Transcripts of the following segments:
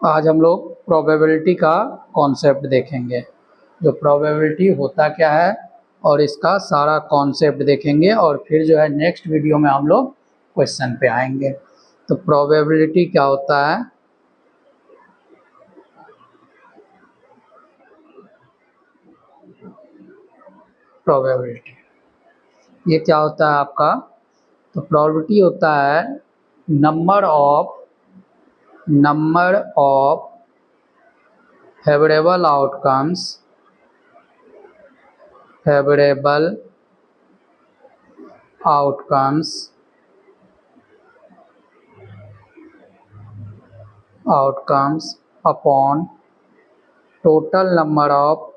आज हम लोग प्रोबेबिलिटी का कॉन्सेप्ट देखेंगे। जो प्रोबेबिलिटी होता क्या है और इसका सारा कॉन्सेप्ट देखेंगे, और फिर जो है नेक्स्ट वीडियो में हम लोग क्वेश्चन पे आएंगे। तो प्रोबेबिलिटी क्या होता है? प्रोबेबिलिटी ये क्या होता है आपका? तो प्रोबेबिलिटी होता है number of favourable outcomes upon total number of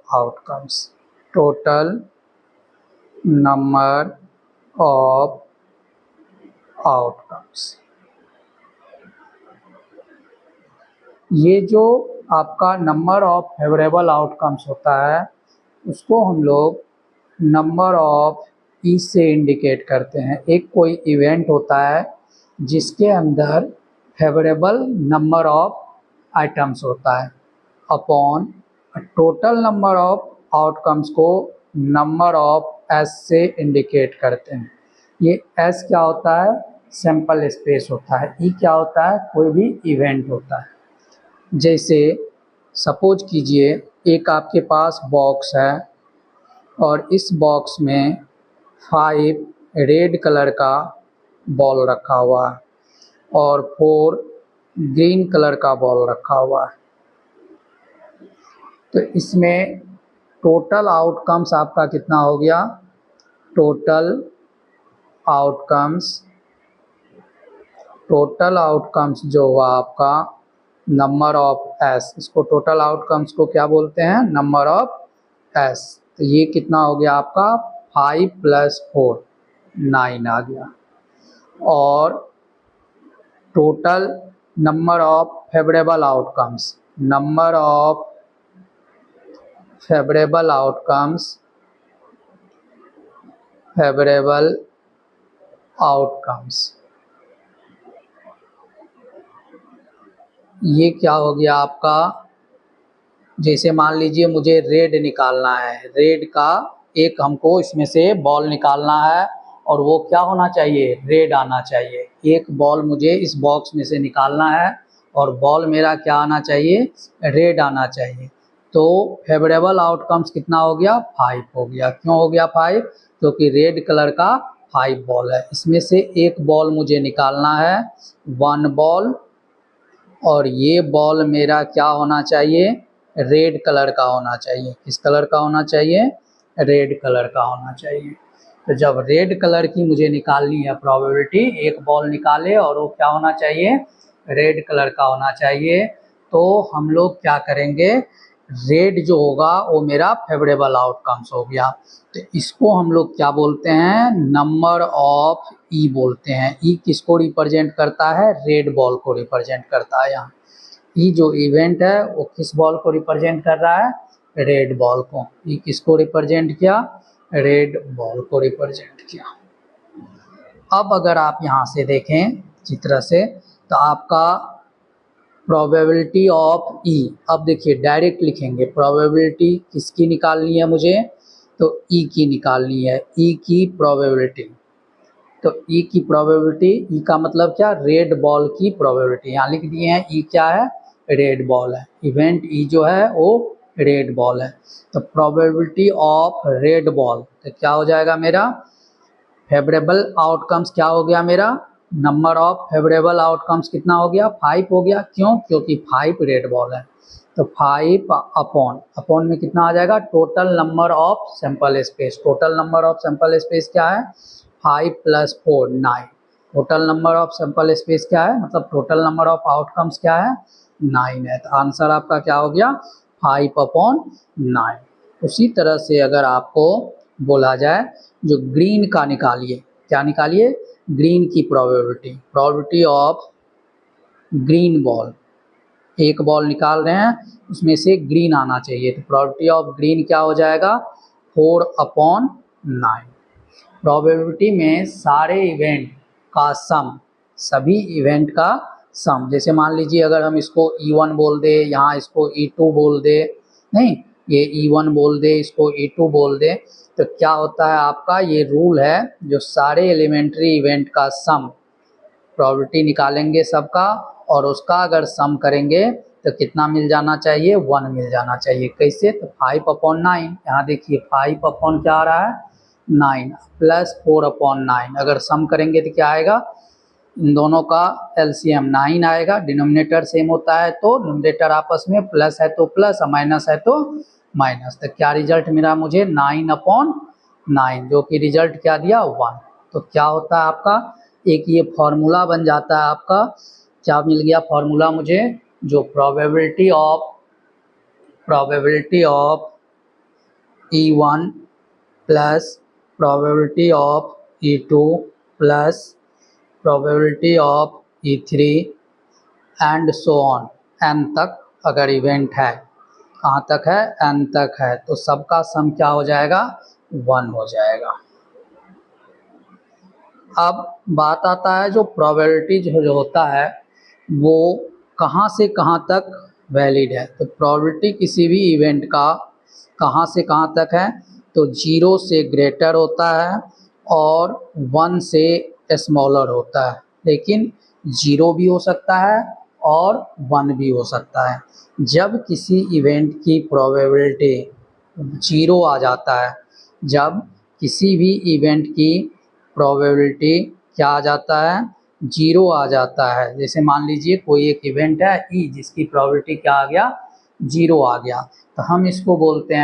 outcomes. ये जो आपका नंबर ऑफ फेवरेबल आउटकम्स होता है उसको हम लोग नंबर ऑफ ई से इंडिकेट करते हैं। एक कोई इवेंट होता है जिसके अंदर फेवरेबल नंबर ऑफ आइटम्स होता है upon total number of outcomes को नंबर ऑफ एस से इंडिकेट करते हैं। ये एस क्या होता है? सैंपल स्पेस होता है। ई क्या होता है? कोई भी इवेंट होता है। जैसे सपोज कीजिए एक आपके पास बॉक्स है और इस बॉक्स में 5 रेड कलर का बॉल रखा हुआ है और 4 ग्रीन कलर का बॉल रखा हुआ है। तो इसमें टोटल आउटकम्स आपका कितना हो गया? टोटल आउटकम्स जो हुआ आपका नंबर ऑफ एस, इसको टोटल आउटकम्स को क्या बोलते हैं? Number of S. तो ये कितना हो गया आपका? 5 + 4 9 आ गया। और total number of favourable outcomes ये क्या हो गया आपका? जैसे मान लीजिए मुझे रेड निकालना है, रेड का एक हमको इसमें से बॉल निकालना है और वो क्या होना चाहिए? रेड आना चाहिए। एक बॉल मुझे इस बॉक्स में से निकालना है और बॉल मेरा क्या आना चाहिए? रेड आना चाहिए। तो फेवरेबल आउटकम्स कितना हो गया? 5 हो गया। क्यों हो गया 5? क्योंकि रेड कलर का 5 बॉल है। इसमें से एक बॉल मुझे निकालना है, 1 बॉल, और ये बॉल मेरा क्या होना चाहिए? रेड कलर का होना चाहिए। किस कलर का होना चाहिए? रेड कलर का होना चाहिए। तो जब रेड कलर की मुझे निकालनी है प्रोबेबिलिटी, एक बॉल निकाले और वो क्या होना चाहिए? रेड कलर का होना चाहिए। तो हम लोग क्या करेंगे? रेड जो होगा वो मेरा फेवरेबल आउटकम्स हो गया। तो इसको हम लोग क्या बोलते हैं? नंबर ऑफ ई बोलते हैं। ई किसको रिप्रेजेंट करता है? रेड बॉल को रिप्रेजेंट करता है। यहाँ ई जो इवेंट है वो किस बॉल को रिप्रेजेंट कर रहा है? रेड बॉल को। ई किसको रिप्रेजेंट किया? रेड बॉल को रिप्रेजेंट किया। अब अगर आप यहाँ से देखें चित्र से तो आपका प्रोबेबिलिटी ऑफ ई, अब देखिए डायरेक्ट लिखेंगे प्रोबेबिलिटी किसकी निकालनी है मुझे? तो ई की निकालनी है। ई की प्रोबेबिलिटी, तो ई की प्रोबेबिलिटी, ई का मतलब क्या? रेड बॉल की प्रोबेबिलिटी। यहाँ लिख दिए हैं ई क्या है? रेड बॉल है। इवेंट ई जो है वो रेड बॉल है। तो प्रोबेबिलिटी ऑफ रेड बॉल तो क्या हो जाएगा मेरा? फेवरेबल आउटकम्स क्या हो गया मेरा? नंबर ऑफ फेवरेबल आउटकम्स कितना हो गया? 5 हो गया। क्यों? क्योंकि 5 रेड बॉल है। तो 5 अपॉन में कितना आ जाएगा? Total number of sample space. Total number of sample space क्या है? 5 + 4 9। Total number of sample space क्या है? मतलब टोटल नंबर ऑफ आउटकम्स क्या है? 9 है। तो आंसर आपका क्या हो गया? 5/9। उसी तरह से अगर आपको बोला जाए जो ग्रीन का निकालिए, क्या निकालिए? ग्रीन की प्रोबेबिलिटी ऑफ ग्रीन बॉल। एक बॉल निकाल रहे हैं, उसमें से ग्रीन आना चाहिए। तो प्रोबेबिलिटी ऑफ ग्रीन क्या हो जाएगा? 4/9। प्रोबेबिलिटी में सारे इवेंट का सम, सभी इवेंट का सम। जैसे मान लीजिए अगर हम इसको E1 बोल दे, यहाँ इसको E2 बोल दे, नहीं ये E1 बोल दे, इसको E2 बोल दे, तो क्या होता है आपका ये रूल है, जो सारे एलिमेंट्री इवेंट का सम प्रोबेबिलिटी निकालेंगे सबका, और उसका अगर सम करेंगे तो कितना मिल जाना चाहिए, 1 मिल जाना चाहिए। कैसे, तो 5/9, यहाँ देखिए 5 क्या आ रहा है 9 प्लस 4/9, अगर सम करेंगे तो क्या आएगा, इन दोनों का एलसीएम 9 आएगा, डिनोमिनेटर सेम होता है तो न्यूमरेटर आपस में प्लस है तो प्लस और माइनस है तो माइनस, तो क्या रिजल्ट मिला मुझे 9/9, जो कि रिजल्ट क्या दिया 1। तो क्या होता है आपका एक ये फॉर्मूला बन जाता है आपका, क्या मिल गया फॉर्मूला मुझे, जो probability of E1 plus probability of E2 plus probability of E3 and so on, n तक अगर इवेंट है, कहाँ तक है, n तक है, तो सबका सम क्या हो जाएगा 1 हो जाएगा। अब बात आता है जो प्रोबेबिलिटी जो होता है वो कहाँ से कहाँ तक वैलिड है, तो प्रोबेबिलिटी किसी भी इवेंट का कहाँ से कहाँ तक है, तो 0 से ग्रेटर होता है और 1 से स्मॉलर होता है, लेकिन 0 भी हो सकता है और 1 भी हो सकता है। जब किसी इवेंट की प्रोबेबिलिटी 0 आ जाता है, जब किसी भी इवेंट की प्रोबेबिलिटी क्या आ जाता है, 0 आ जाता है, जैसे मान लीजिए कोई एक इवेंट है E जिसकी प्रोबेबिलिटी क्या आ गया 0 आ गया, तो हम इसको बोलते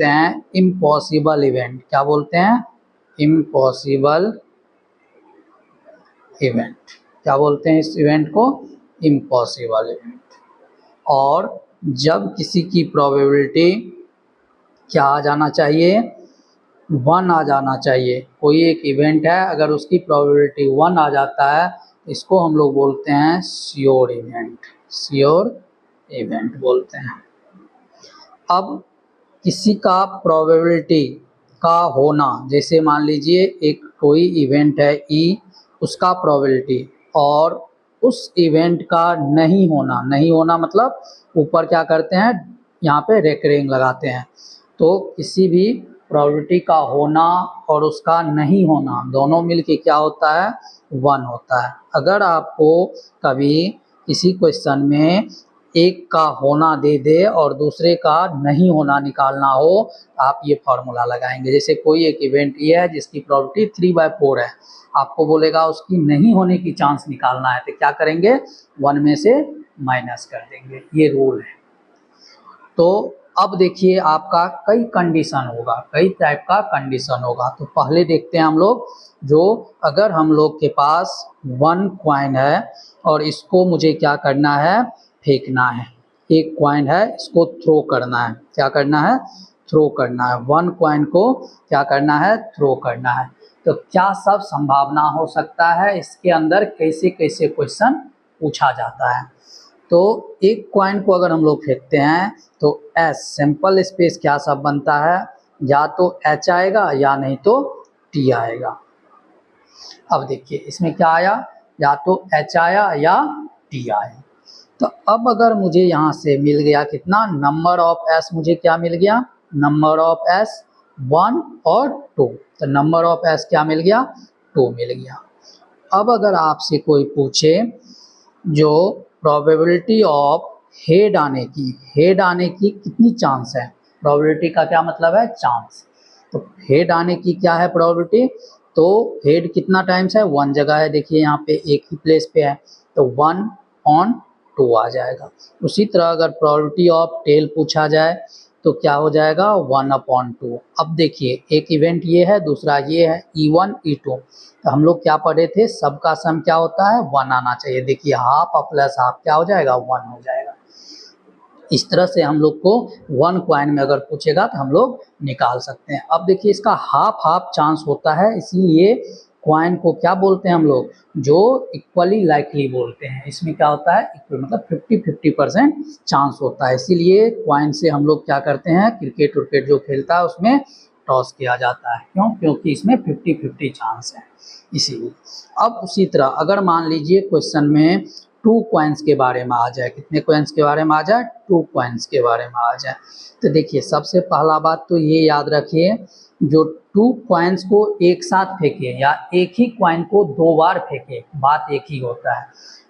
हैं इम्पॉसिबल इवेंट। क्या बोलते हैं, इम्पॉसिबल इवेंट। क्या बोलते हैं इस इवेंट को, इम्पॉसिबल इवेंट। और जब किसी की प्रोबेबिलिटी क्या आ जाना चाहिए, 1 आ जाना चाहिए, कोई एक इवेंट है अगर उसकी प्रोबेबिलिटी 1 आ जाता है, इसको हम लोग बोलते हैं श्योर इवेंट बोलते हैं। अब किसी का प्रोबेबिलिटी का होना, जैसे मान लीजिए एक कोई इवेंट है E, उसका प्रोबेबिलिटी, और उस इवेंट का नहीं होना मतलब ऊपर क्या करते हैं, यहाँ पे रेकरिंग लगाते हैं, तो किसी भी प्रोबेबिलिटी का होना और उसका नहीं होना दोनों मिलके क्या होता है 1 होता है। अगर आपको कभी किसी क्वेश्चन में एक का होना दे दे और दूसरे का नहीं होना निकालना हो, आप ये फॉर्मूला लगाएंगे। जैसे कोई एक इवेंट ये है जिसकी प्रोबेबिलिटी 3/4 है, आपको बोलेगा उसकी नहीं होने की चांस निकालना है, तो क्या करेंगे 1 में से माइनस कर देंगे, ये रूल है। तो अब देखिए आपका कई कंडीशन होगा, कई टाइप का कंडीशन होगा। तो पहले देखते हैं हम लोग, जो अगर हम लोग के पास 1 कॉइन है और इसको मुझे क्या करना है, फेंकना है, एक कॉइन है इसको थ्रो करना है, क्या करना है, थ्रो करना है, 1 कॉइन को क्या करना है, थ्रो करना है। तो क्या सब संभावना हो सकता है इसके अंदर, कैसे कैसे क्वेश्चन पूछा जाता है। तो एक कॉइन को अगर हम लोग फेंकते हैं तो एस सिंपल स्पेस क्या सब बनता है, या तो H आएगा या नहीं तो T आएगा। अब देखिए इसमें क्या आया, या तो H आया या T आया। तो अब अगर मुझे यहाँ से मिल गया कितना, नंबर ऑफ S मुझे क्या मिल गया, नंबर ऑफ S 1 और 2, तो नंबर ऑफ S क्या मिल गया 2 मिल गया। अब अगर आपसे कोई पूछे जो प्रोबेबिलिटी ऑफ हेड आने की कितनी चांस है, प्रोबेबिलिटी का क्या मतलब है चांस, तो हेड आने की क्या है प्रोबेबिलिटी, तो हेड कितना टाइम्स है 1 जगह है, देखिए यहाँ पे एक ही प्लेस पे है, तो 1/2 आ जाएगा। उसी तरह अगर प्रोबेबिलिटी ऑफ टेल पूछा जाए तो क्या हो जाएगा 1/2। अब देखिए एक इवेंट ये है, दूसरा ये है E1 E2, तो हम लोग क्या पढ़े थे, सबका सम क्या होता है 1 आना चाहिए। देखिए हाफ और प्लस हाफ क्या हो जाएगा 1 हो जाएगा। इस तरह से हम लोग को 1 कॉइन में अगर पूछेगा तो हम लोग निकाल सकते हैं। अब देखिए इसका हाफ चांस होता है, इसीलिए कॉइन को क्या बोलते हैं हम लोग, जो इक्वली लाइकली बोलते हैं। इसमें क्या होता है इक्वल मतलब 50-50% चांस होता है, इसीलिए कॉइन से हम लोग क्या करते हैं, क्रिकेट जो खेलता है उसमें टॉस किया जाता है। क्यों? क्योंकि इसमें 50-50 चांस है इसीलिए। अब उसी तरह अगर मान लीजिए क्वेश्चन में 2 कॉइन्स के बारे में आ जाए, कितने कॉइन्स के बारे में आ जाए? 2 कॉइन्स के बारे में आ जाए, तो देखिए सबसे पहला बात तो ये याद रखिए, जो 2 कॉइन्स को एक साथ फेंके या एक ही कॉइन को 2 बार फेंके, बात एक ही होता है।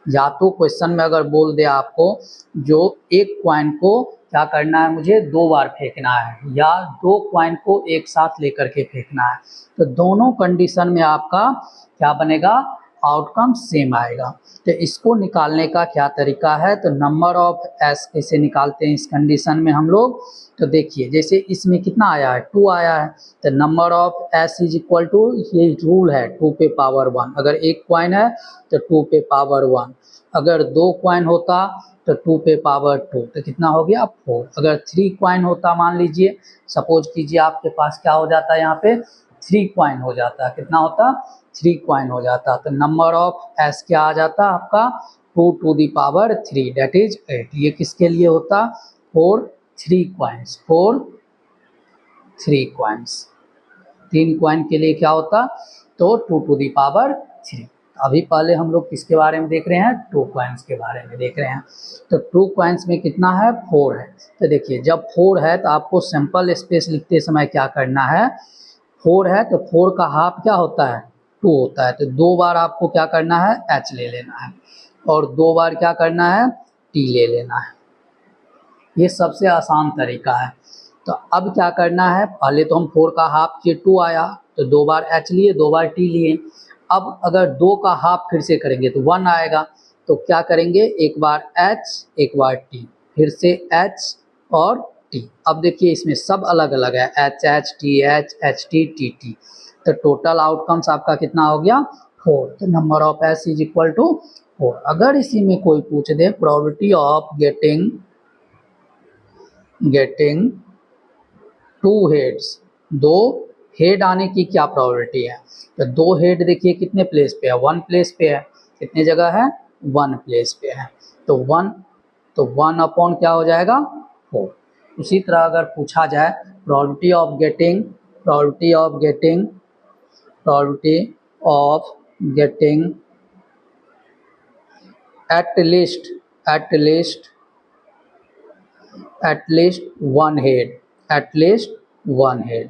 या तो क्वेश्चन में अगर बोल दे आपको जो एक कॉइन को क्या करना है, मुझे 2 बार फेंकना है, या 2 कॉइन को एक साथ लेकर के फेंकना है, तो दोनों कंडीशन में आपका क्या बनेगा? आउटकम सेम आएगा। तो इसको निकालने का क्या तरीका है? तो नंबर ऑफ एस कैसे निकालते हैं इस कंडीशन में हम लोग? तो देखिए जैसे इसमें कितना आया है? 2 आया है, तो number of S is equal to, ये रूल है 2 पे पावर 1। अगर एक कॉइन है तो 2 पे पावर 1, अगर 2 कॉइन होता तो 2 पे पावर 2, तो कितना हो गया? 4। अगर 3 कॉइन होता, मान लीजिए सपोज कीजिए आपके पास क्या हो जाता है, यहाँ पे 3 कॉइन हो जाता, कितना होता? 3 कॉइन हो जाता, तो नंबर ऑफ एस क्या आ जाता आपका? 2 to the power 3 that is 8। ये किसके लिए होता? 3 कॉइन्स, 3 कॉइन्स, 3 कॉइन के लिए क्या होता? तो 2 टू दी पावर 3। अभी पहले हम लोग किसके बारे में देख रहे हैं? 2 कॉइन्स के बारे में देख रहे हैं। तो 2 कॉइन्स में कितना है? 4 है। तो देखिए जब 4 है तो आपको सिंपल स्पेस लिखते समय क्या करना है? 4 है तो 4 का हाफ क्या होता है? 2 होता है, तो 2 बार आपको क्या करना है? h ले लेना है, और 2 बार क्या करना है? t ले लेना है। ये सबसे आसान तरीका है। तो अब क्या करना है? पहले तो हम 4 का हाफ किए, 2 आया, तो 2 बार h लिए, 2 बार t लिए। अब अगर 2 का हाफ फिर से करेंगे तो 1 आएगा, तो क्या करेंगे? एक बार h, एक बार t, फिर से h और t। अब देखिए इसमें सब अलग अलग है, h h t h h t t t, तो टोटल आउटकम्स आपका कितना हो गया? 4। तो number of S is equal to 4। अगर इसी में कोई पूछ दे probability of getting 2 heads, 2 head आने की क्या प्रोबेबिलिटी है? तो 2 हेड देखिए कितने प्लेस पे है? 1 प्लेस पे है। कितने जगह है? 1 प्लेस पे है, तो 1 अपॉन क्या हो जाएगा? 4। उसी तरह अगर पूछा जाए probability of getting at least 1 head.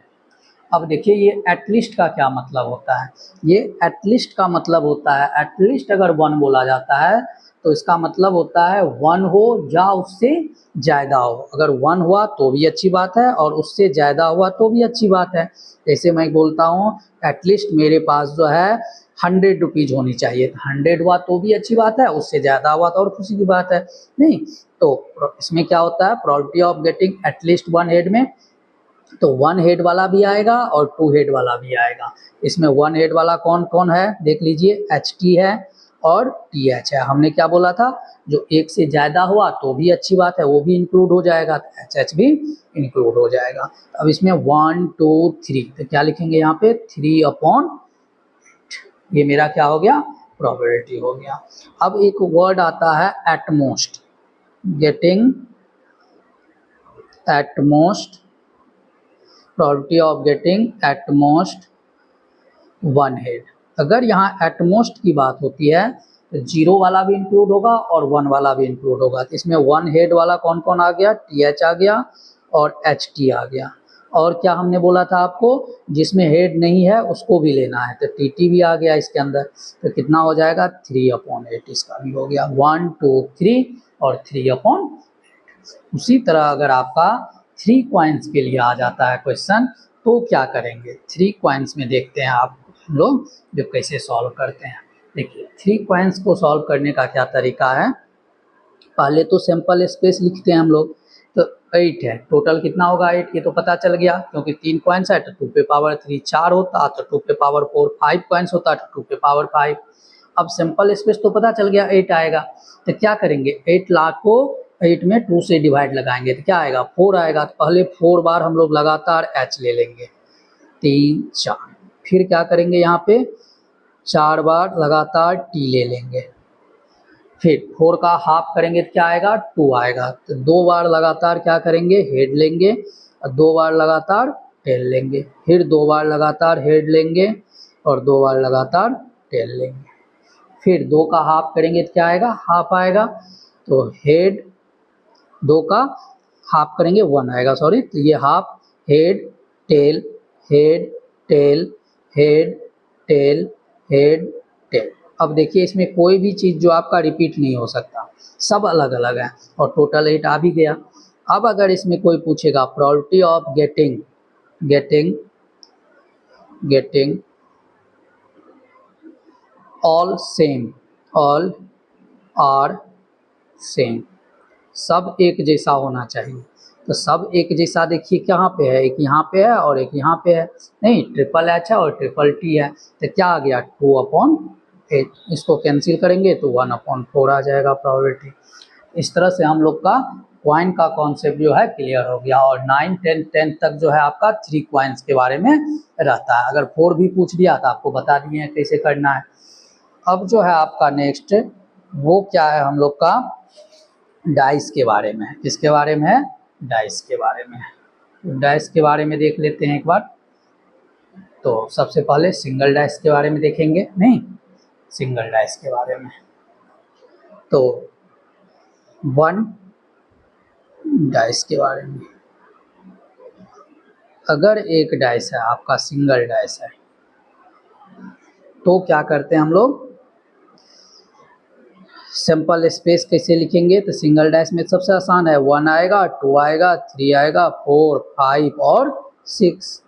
अब देखिए ये एटलीस्ट का क्या मतलब होता है? ये एटलीस्ट का मतलब होता है, एटलीस्ट अगर 1 बोला जाता है तो इसका मतलब होता है 1 हो या उससे ज़्यादा हो। अगर 1 हुआ तो भी अच्छी बात है, और उससे ज़्यादा हुआ तो भी अच्छी बात है। जैसे मैं बोलता हूँ एटलीस्ट मेरे पास जो है 100 रुपीज़ होनी चाहिए, तो 100 हुआ तो भी अच्छी बात है, उससे ज़्यादा हुआ तो और खुशी की बात है। नहीं, तो इसमें क्या होता है? Probability of getting at least 1 head में तो 1 हेड वाला भी आएगा और 2 हेड वाला भी आएगा। इसमें 1 हेड वाला कौन कौन है? देख लीजिए, HT है और TH है। हमने क्या बोला था? जो एक से ज़्यादा हुआ तो भी अच्छी बात है, वो भी इंक्लूड हो जाएगा, तो HH भी इंक्लूड हो जाएगा। अब इसमें 1 2 3, तो क्या लिखेंगे यहाँ पे? 3/8। ये मेरा क्या हो गया? प्रोबेबिलिटी हो गया। अब एक वर्ड आता है at most, getting at most, probability of getting at most 1 head. अगर यहाँ एटमोस्ट की बात होती है तो 0 वाला भी इंक्लूड होगा और 1 वाला भी इंक्लूड होगा। तो इसमें 1 हेड वाला कौन कौन आ गया? TH आ गया और HT आ गया। और क्या हमने बोला था आपको? जिसमें हेड नहीं है उसको भी लेना है, तो TT भी आ गया इसके अंदर। तो कितना हो जाएगा? 3/8 इसका भी हो गया। 1 2 3 और 3/8। उसी तरह अगर आपका 3 कॉइन्स के लिए आ जाता है क्वेश्चन, तो क्या करेंगे? 3 कॉइन्स में देखते हैं आप लोग जो कैसे सॉल्व करते हैं। देखिए 3 कॉइन्स को सॉल्व करने का क्या तरीका है? पहले तो सिंपल स्पेस लिखते हैं हम लोग। तो 8 है, टोटल कितना होगा? 8 ये तो पता चल गया, क्योंकि 3 कॉइन्स है तो 2 पे पावर 3 4 होता, तो 2 पे पावर 4 5 कॉइन्स होता तो 2 पे पावर 5। अब सिंपल स्पेस तो पता चल गया 8 आएगा, तो क्या करेंगे? 8 लाख को 8 में 2 से डिवाइड लगाएंगे तो क्या आएगा? 4 आएगा। तो पहले 4 बार हम लोग लगातार h ले लेंगे, 3 4। फिर क्या करेंगे? यहाँ पे 4 बार लगातार t ले लेंगे। फिर 4 का हाफ करेंगे तो क्या आएगा? 2 आएगा। तो 2 बार लगातार क्या करेंगे? हेड लेंगे, और 2 बार लगातार टेल लेंगे, फिर 2 बार लगातार हेड लेंगे और 2 बार लगातार टेल लेंगे, फिर 2 का हाफ करेंगे तो क्या आएगा, हाफ आएगा, तो हेड 2 का हाफ करेंगे 1 आएगा, सॉरी, तो ये half, head tail head tail head tail head tail. अब देखिए इसमें कोई भी चीज़ जो आपका रिपीट नहीं हो सकता, सब अलग अलग है और टोटल 8 आ भी गया। अब अगर इसमें कोई पूछेगा probability of getting getting getting all same, all are same, सब एक जैसा होना चाहिए, तो सब एक जैसा देखिए कहाँ पे है, एक यहाँ पे है और एक यहाँ पे है, नहीं ट्रिपल एच है और ट्रिपल टी है, तो क्या आ गया 2/8, इसको कैंसिल करेंगे तो 1/4 आ जाएगा प्रोबेबिलिटी। इस तरह से हम लोग का क्वाइन का कॉन्सेप्ट जो है क्लियर हो गया, और 9, 10, 10 तक जो है आपका 3 क्वाइंस के बारे में रहता है। अगर 4 भी पूछ दिया तो आपको बता दिए हैं कैसे करना है। अब जो है आपका नेक्स्ट वो क्या है, हम लोग का डाइस के बारे में है। किसके बारे में है, डाइस के बारे में है। तो डाइस के बारे में देख लेते हैं एक बार। तो सबसे पहले सिंगल डाइस के बारे में देखेंगे, नहीं सिंगल डाइस के बारे में। तो 1 डाइस के बारे में, अगर एक डाइस है आपका सिंगल डाइस है तो क्या करते हैं हम लोग, सिंपल स्पेस कैसे लिखेंगे, तो सिंगल डाइस में सबसे आसान है, 1 आएगा, 2 आएगा, 3 आएगा, 4, 5 और 6।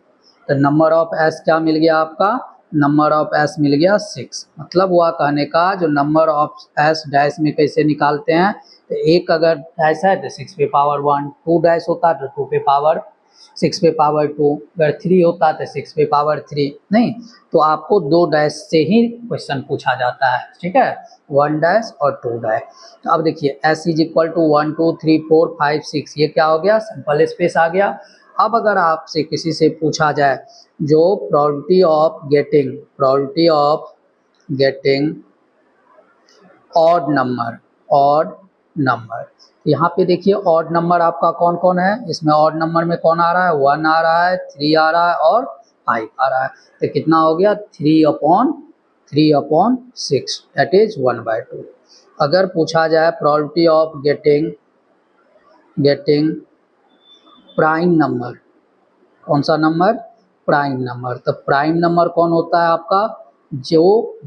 तो नंबर ऑफ एस क्या मिल गया आपका, नंबर ऑफ एस मिल गया 6। मतलब हुआ कहने का जो नंबर ऑफ एस डाइस में कैसे निकालते हैं, तो एक अगर डाइस है तो 6 पे पावर 1, 2 डाइस होता तो 2 पे पावर 6 पे पावर 2, अगर 3 होता तो 6 पे पावर 3, नहीं तो आपको 2 डैश से ही क्वेश्चन पूछा जाता है, ठीक है, 1 डैश और 2 डैश। तो अब देखिए s इज इक्वल टू 1 2 3 4 5 6, ये क्या हो गया, सिंपल स्पेस आ गया। अब अगर आपसे किसी से पूछा जाए जो probability of getting odd number, यहाँ पे देखिए ऑड नंबर आपका कौन कौन है, इसमें ऑड नंबर में कौन आ रहा है, 1 आ रहा है, 3 आ रहा है और 5 आ रहा है। तो कितना हो गया, 3/6, दैट इज 1/2। अगर पूछा जाए probability of getting prime number, कौन सा नंबर, प्राइम नंबर, तो प्राइम नंबर कौन होता है आपका, जो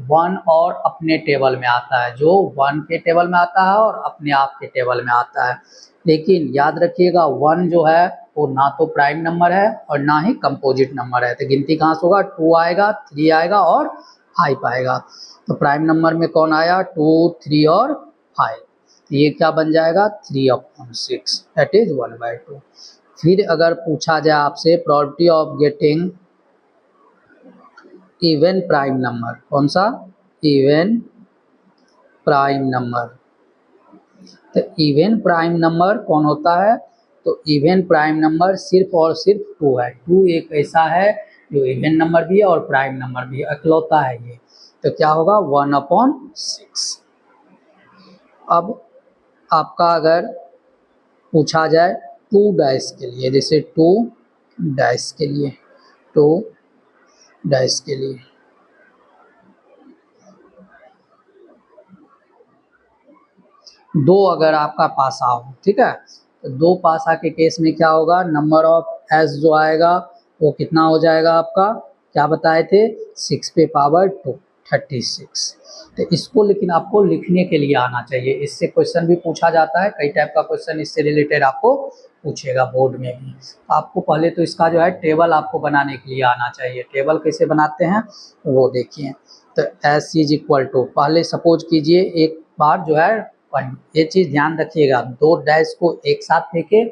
1 और अपने टेबल में आता है, जो 1 के टेबल में आता है और अपने आप के टेबल में आता है। लेकिन याद रखिएगा 1 जो है वो ना तो प्राइम नंबर है और ना ही कंपोजिट नंबर है, तो गिनती कहाँ से होगा, 2 आएगा, 3 आएगा और 5 आएगा। तो प्राइम नंबर में कौन आया, 2 3 और 5, तो ये क्या बन जाएगा 3/6, दैट इज 1/2। फिर अगर पूछा जाए आपसे probability of getting even prime number, कौन सा, इवन प्राइम नंबर, तो इवन प्राइम नंबर कौन होता है, तो इवन प्राइम नंबर सिर्फ और सिर्फ 2 है। 2 एक ऐसा है जो इवन नंबर भी है और प्राइम नंबर भी है, इकलौता है ये, तो क्या होगा 1/6। अब आपका अगर पूछा जाए 2 डाइस के लिए, जैसे 2 डाइस के लिए, 2 डाइस के लिए, दो अगर आपका पासा हो, ठीक है, तो 2 पासा के केस में क्या होगा, नंबर ऑफ एस जो आएगा वो कितना हो जाएगा आपका, क्या बताए थे, 6 पे पावर 2, 36। तो इसको लेकिन आपको लिखने के लिए आना चाहिए, इससे क्वेश्चन भी पूछा जाता है, कई टाइप का क्वेश्चन इससे रिलेटेड आपको पूछेगा बोर्ड में भी। आपको पहले तो इसका जो है टेबल आपको बनाने के लिए आना चाहिए। टेबल कैसे बनाते हैं वो देखिए। तो एस इज इक्वल टू, पहले सपोज कीजिए एक बार जो है, ये चीज़ ध्यान रखिएगा, 2 डैश को एक साथ फेंके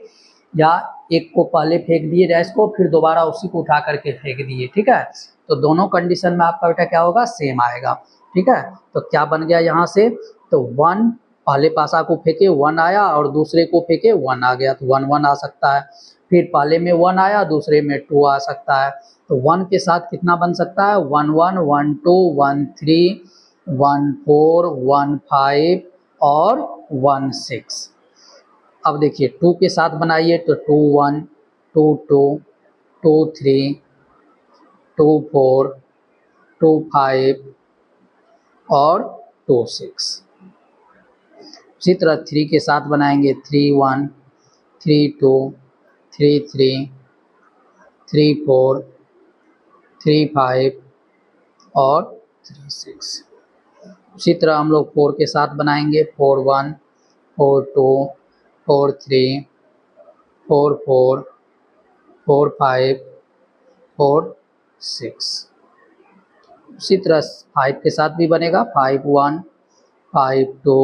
या एक को पहले फेंक दिए डैश को, फिर दोबारा उसी को उठा करके फेंक दिए, ठीक है, तो दोनों कंडीशन में आपका बेटा क्या होगा, सेम आएगा, ठीक है। तो क्या बन गया यहाँ से, तो 1 पहले पासा को फेंके 1 आया और दूसरे को फेंके 1 आ गया, तो 1 1 आ सकता है। फिर पहले में 1 आया, दूसरे में 2 आ सकता है, तो 1 के साथ कितना बन सकता है, 1 1 1 2 1 3 1 4 1 5 और 1 6। अब देखिए 2 के साथ बनाइए तो 2 1 2 2 2 3, 2 4, 2 5 और 2 6। उसी तरह 3 के साथ बनाएंगे 3 1, 3 2, 3 3, 3 4, 3 5 और 3 6। उसी तरह हम लोग 4 के साथ बनाएंगे 4 1, 4 2, 4 3, 4 4, 4 5, 4 6। उसी तरह 5 के साथ भी बनेगा 5 1, 5 2,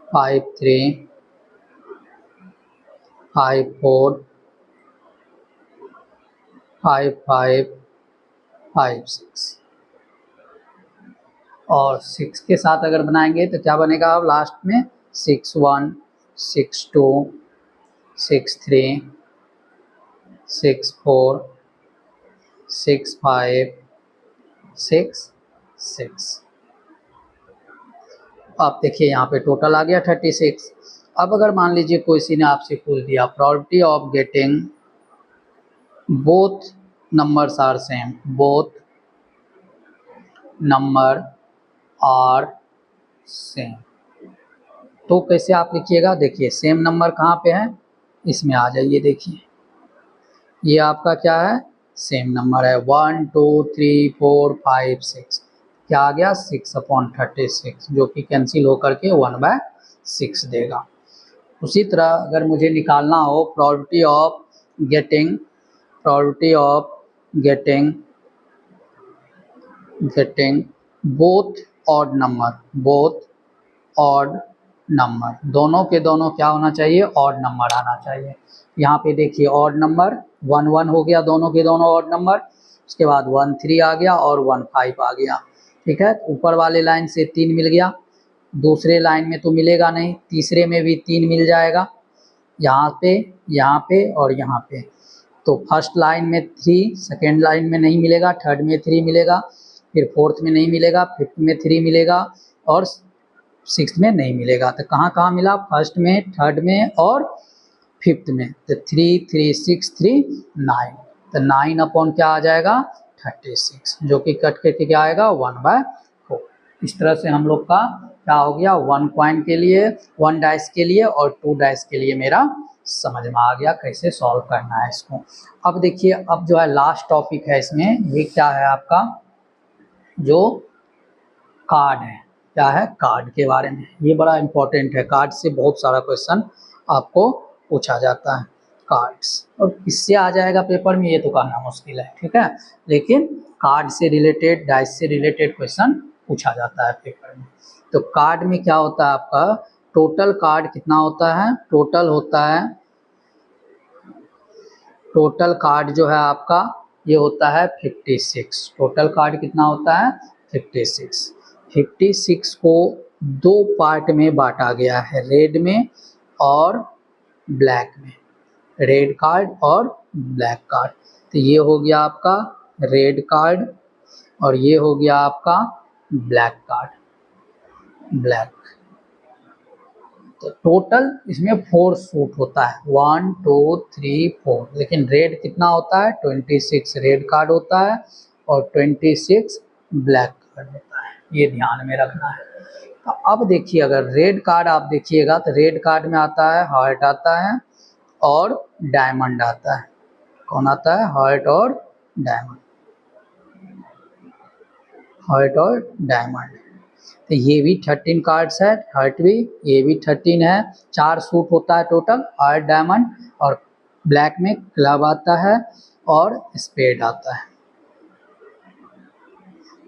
5 3, 5 4, 5 5, 5 6। और 6 के साथ अगर बनाएंगे तो क्या बनेगा अब लास्ट में 6 1, 6 2, 6 3, 6 4, 6 5, 6 6। आप देखिए यहाँ पे टोटल आ गया 36। अब अगर मान लीजिए किसी ने आपसे पूछ दिया probability of getting both numbers are same, both number are same, तो कैसे आप लिखिएगा? देखिए सेम नंबर कहाँ पे है, इसमें आ जाइए। देखिए ये आपका क्या है, सेम नंबर है 1 2 3 4 5 6। क्या आ गया 6/36, जो कि कैंसिल होकर के 1/6 देगा। उसी तरह अगर मुझे निकालना हो probability of getting both odd number, दोनों के दोनों क्या होना चाहिए, ऑड नंबर आना चाहिए। यहाँ पे देखिए ऑड नंबर 1 1 हो गया, दोनों के दोनों ऑड नंबर। उसके बाद 1 3 आ गया और 1 5 आ गया। ठीक है, ऊपर वाले लाइन से 3 मिल गया, दूसरे लाइन में तो मिलेगा नहीं, तीसरे में भी 3 मिल जाएगा, यहाँ पे और यहाँ पे। तो फर्स्ट लाइन में 3, सेकेंड लाइन में नहीं मिलेगा, थर्ड में 3 मिलेगा, फिर फोर्थ में नहीं मिलेगा, फिफ्थ में 3 मिलेगा और सिक्स्थ में नहीं मिलेगा। तो कहाँ कहाँ मिला, फर्स्ट में, थर्ड में और फिफ्थ में। तो 3 3 6 3 9, तो 9 अपॉन क्या आ जाएगा 36, जो कि कट करके क्या आएगा 1/4। इस तरह से हम लोग का क्या हो गया, 1 कॉइन के लिए, 1 डाइस के लिए और 2 डाइस के लिए मेरा समझ में आ गया कैसे सॉल्व करना है इसको। अब देखिए, अब जो है लास्ट टॉपिक है इसमें, ये क्या है आपका जो कार्ड है, क्या है कार्ड के बारे में। ये बड़ा इंपॉर्टेंट है, कार्ड से बहुत सारा क्वेश्चन आपको पूछा जाता है कार्ड्स, और किससे आ जाएगा पेपर में ये तो कहना मुश्किल है। ठीक है, लेकिन कार्ड से रिलेटेड, डाइस से रिलेटेड क्वेश्चन पूछा जाता है पेपर में। तो कार्ड में क्या होता है आपका, टोटल कार्ड कितना होता है, टोटल कार्ड जो है आपका ये होता है 56। टोटल कार्ड कितना होता है 56। 56 को 2 पार्ट में बांटा गया है, रेड में और ब्लैक में, रेड कार्ड और ब्लैक कार्ड। तो ये हो गया आपका रेड कार्ड और ये हो गया आपका ब्लैक कार्ड, ब्लैक। तो टोटल इसमें 4 सूट होता है, 1 2 3 4, लेकिन रेड कितना होता है 26 रेड कार्ड होता है और 26 ब्लैक कार्ड होता है, ये ध्यान में रखना है। तो अब देखिए, अगर रेड कार्ड आप देखिएगा तो रेड कार्ड में आता है हार्ट आता है और डायमंड आता है। कौन आता है, हार्ट और डायमंड, हार्ट और डायमंड। तो ये भी 13 कार्ड्स है, हार्ट भी, ये भी 13 है। 4 सूट होता है टोटल, हार्ट डायमंड और ब्लैक में क्लब आता है और स्पेड आता है।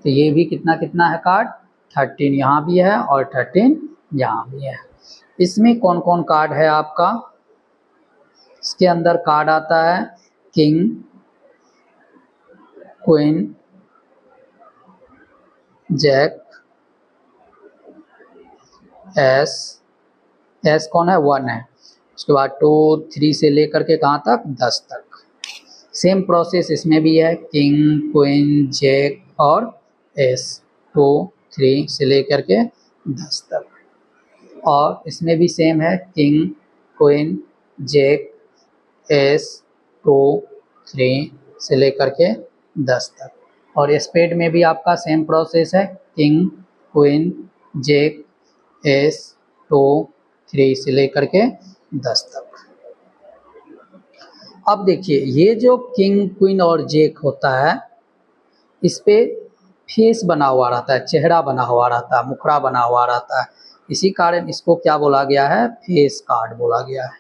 तो ये भी कितना कितना है कार्ड, 13 यहाँ भी है और 13 यहाँ भी है। इसमें कौन कौन कार्ड है आपका, इसके अंदर कार्ड आता है किंग, क्वीन, जैक, एस कौन है 1 है, उसके बाद 2 3 से लेकर के कहाँ तक 10 तक। सेम प्रोसेस इसमें भी है, किंग, क्वीन, जैक और एस, 2 3 से लेकर के 10 तक। और इसमें भी सेम है, किंग, क्वीन, जैक, एस, 2 3 से लेकर के 10 तक। और स्पेड में भी आपका सेम प्रोसेस है, किंग, क्वीन, जैक, एस, 2, 3 से लेकर के 10 तक। अब देखिए ये जो किंग, क्वीन और जैक होता है, इस पे फेस बना हुआ रहता है, चेहरा बना हुआ रहता है, मुखड़ा बना हुआ रहता है। इसी कारण इसको क्या बोला गया है, फेस कार्ड बोला गया है।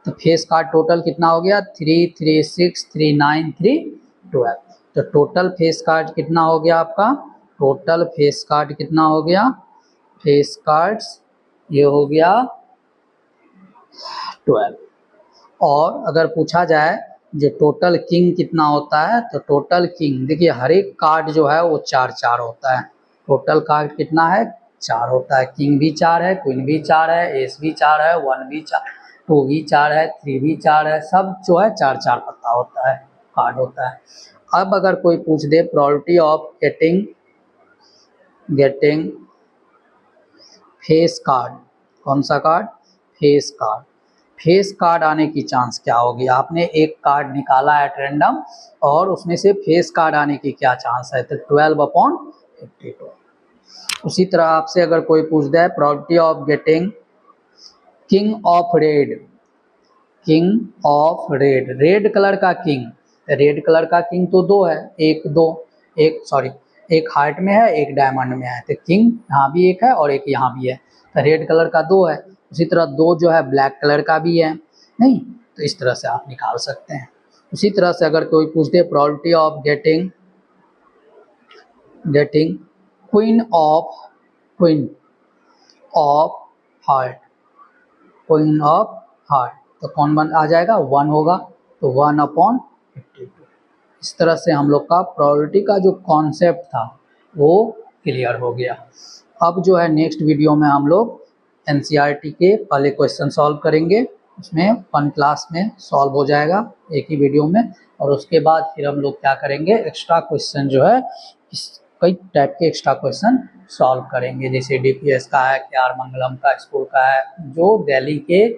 तो फेस कार्ड टोटल कितना हो गया, 3, 3, 6, 3, 9, 3, 12। तो टोटल फेस कार्ड कितना हो गया आपका, टोटल फेस कार्ड कितना हो गया, फेस कार्ड्स ये हो गया 12। और अगर पूछा जाए जो टोटल किंग कितना होता है, तो टोटल किंग देखिए हर एक कार्ड जो है वो 4 होता है। टोटल कार्ड कितना है, 4 होता है। किंग भी 4 है, क्वीन भी 4 है, एस भी 4 है, 1 भी 4, 2 भी 4 है, 3 भी 4 है, सब जो है 4 पत्ता होता है, कार्ड होता है। अब अगर कोई पूछ दे probability of getting face card, कौन सा card, face card, face card आने की चांस क्या होगी। आपने एक कार्ड निकाला है एट रैंडम और उसमें से फेस कार्ड आने की क्या चांस है, तो 12/52। उसी तरह आपसे अगर कोई पूछ दे probability of getting king of red, king of red, red colour का किंग, रेड कलर का किंग तो 2 है, एक हार्ट में है, एक डायमंड में है, तो किंग यहाँ भी एक है और एक यहाँ भी है, तो रेड कलर का 2 है। उसी तरह 2 जो है ब्लैक कलर का भी है, नहीं, तो इस तरह से आप निकाल सकते हैं। उसी तरह से अगर कोई पूछ दे probability of getting queen of heart, queen of heart, तो कौन बन आ जाएगा, 1 होगा, तो 1/52। इस तरह से हम लोग का प्रोबेबिलिटी का जो कॉन्सेप्ट था वो क्लियर हो गया। अब जो है नेक्स्ट वीडियो में हम लोग एनसीईआरटी के पहले क्वेश्चन सॉल्व करेंगे, उसमें 1 क्लास में सॉल्व हो जाएगा एक ही वीडियो में, और उसके बाद फिर हम लोग क्या करेंगे, एक्स्ट्रा क्वेश्चन जो है कई टाइप के एक्स्ट्रा क्वेश्चन सॉल्व करेंगे, जैसे डीपीएस का है, केआर मंगलम का स्कूल का है, जो दिल्ली के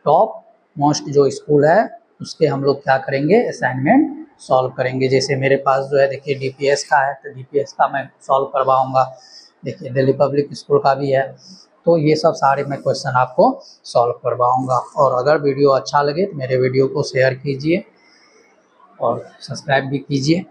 टॉप मोस्ट जो स्कूल है उसके हम लोग क्या करेंगे, असाइनमेंट सॉल्व करेंगे। जैसे मेरे पास जो है देखिए डीपीएस का है, तो डीपीएस का मैं सॉल्व करवाऊंगा, देखिए दिल्ली पब्लिक स्कूल का भी है, तो ये सब सारे मैं क्वेश्चन आपको सॉल्व करवाऊंगा। और अगर वीडियो अच्छा लगे तो मेरे वीडियो को शेयर कीजिए और सब्सक्राइब भी कीजिए।